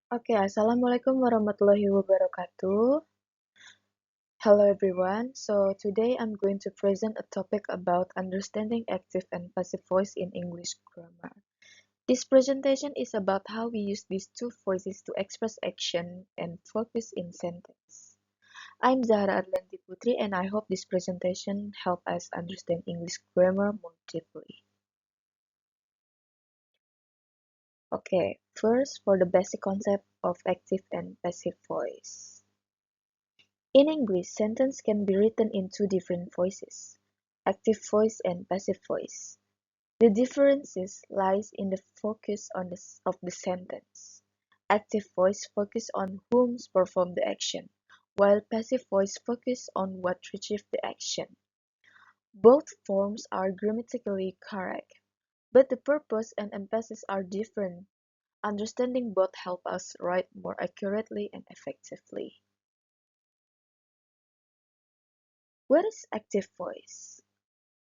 Okay, Assalamualaikum warahmatullahi wabarakatuh. Hello everyone. So today I'm going to present a topic about understanding active and passive voice in English grammar. This presentation is about how we use these two voices to express action and focus in sentence. I'm Zahra Adlanti Putri and I hope this presentation help us understand English grammar more deeply. Okay, first for the basic concept of active and passive voice. In English, sentences can be written in two different voices, active voice and passive voice. The differences lies in the focus of the sentence. Active voice focus on whom's perform the action, while passive voice focus on what retrieve the action. Both forms are grammatically correct, but the purpose and emphasis are different. Understanding both help us write more accurately and effectively. What is active voice?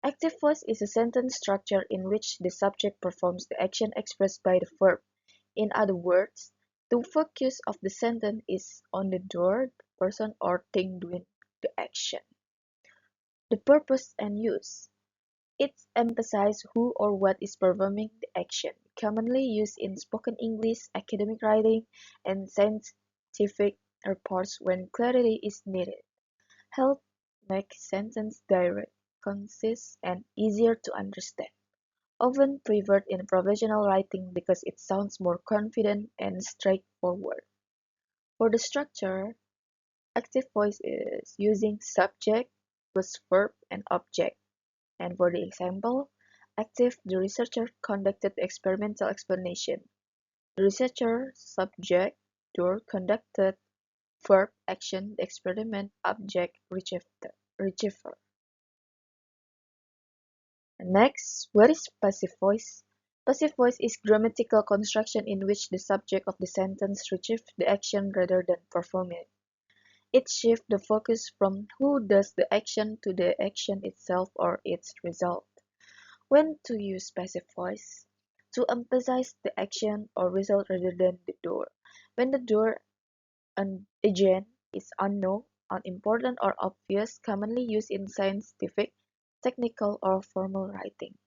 Active voice is a sentence structure in which the subject performs the action expressed by the verb. In other words, the focus of the sentence is on the door, the person or thing doing the action. The purpose and use. It emphasizes who or what is performing the action, commonly used in spoken English, academic writing, and scientific reports when clarity is needed. Help make sentence direct, concise, and easier to understand. Often preferred in professional writing because it sounds more confident and straightforward. For the structure, active voice is using subject plus verb and object. And for the example, active, the researcher conducted experimental explanation. The researcher, subject, door conducted, verb, action, the experiment, object, receiver. Next, what is passive voice? Passive voice is grammatical construction in which the subject of the sentence receives the action rather than perform it. It shifts the focus from who does the action to the action itself or its result. When to use passive voice? To emphasize the action or result rather than the door. When the door and agent is unknown, unimportant, or obvious, commonly used in scientific, technical, or formal writing.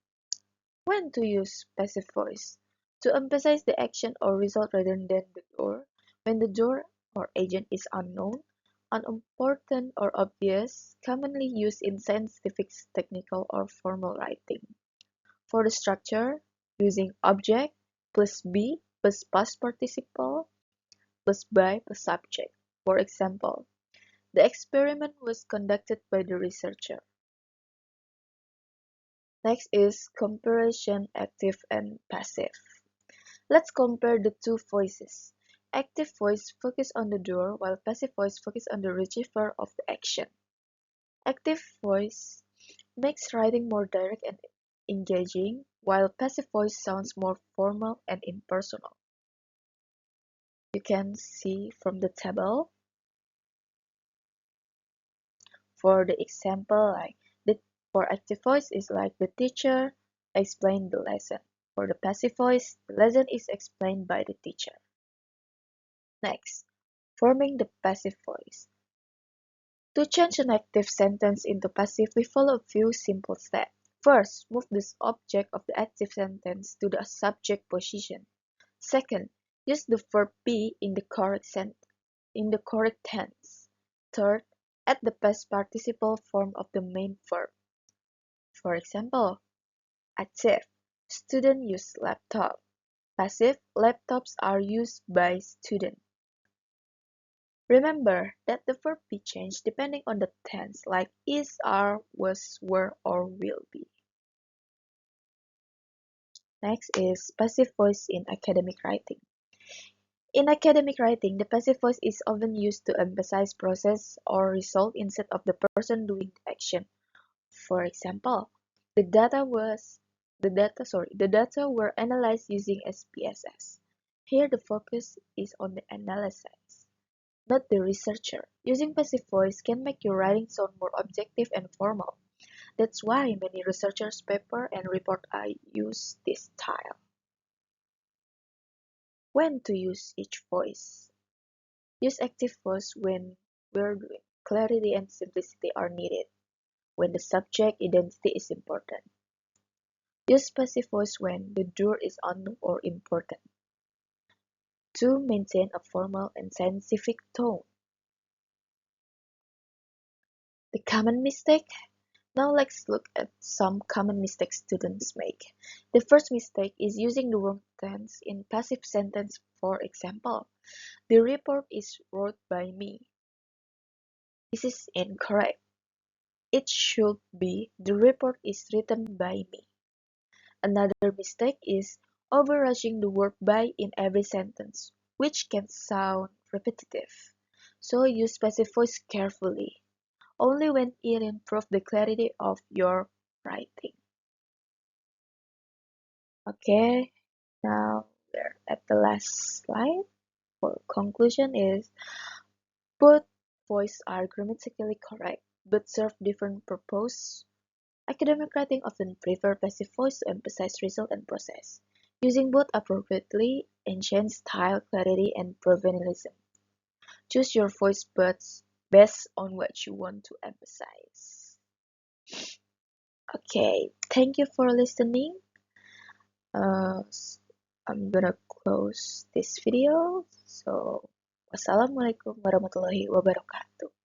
When to use passive voice? To emphasize the action or result rather than the door. When the door or agent is unknown, unimportant, or obvious, commonly used in scientific, technical, or formal writing. For the structure, using object plus be plus past participle plus by plus subject. For example, the experiment was conducted by the researcher. Next is comparison active and passive. Let's compare the two voices. Active voice focus on the door while passive voice focus on the receiver of the action. Active voice makes writing more direct and engaging, while passive voice sounds more formal and impersonal. You can see from the table. For the example, for active voice is like the teacher explained the lesson. For the passive voice, the lesson is explained by the teacher. Next, forming the passive voice. To change an active sentence into passive, we follow a few simple steps. First, move the object of the active sentence to the subject position. Second, use the verb be in the correct tense. Third, add the past participle form of the main verb. For example, active, student use laptop. Passive, laptops are used by student. Remember that the verb be changed depending on the tense, like is, are, was, were, or will be. Next is passive voice in academic writing. In academic writing, the passive voice is often used to emphasize process or result instead of the person doing the action. For example, the data were analyzed using SPSS. Here the focus is on the analysis, not the researcher. Using passive voice can make your writing sound more objective and formal. That's why many researchers' paper and report I use this style. When to use each voice. Use active voice when where clarity and simplicity are needed, when the subject identity is important. Use passive voice when the door is unknown or important. To maintain a formal and scientific tone. The common mistake. Now let's look at some common mistakes students make. The first mistake is using the wrong tense in passive sentence. For example, the report is wrote by me. This is incorrect. It should be the report is written by me. Another mistake is overrushing the word by in every sentence, which can sound repetitive. So use passive voice carefully, only when it improves the clarity of your writing. Okay, now we're at the last slide. For conclusion is both voices are grammatically correct, but serve different purposes. Academic writing often prefer passive voice to emphasize result and process. Using both appropriately enhances style, clarity, and professionalism. Choose your voice buds based on what you want to emphasize. Okay, thank you for listening. Uh, I'm gonna close this video. So, wassalamualaikum warahmatullahi wabarakatuh.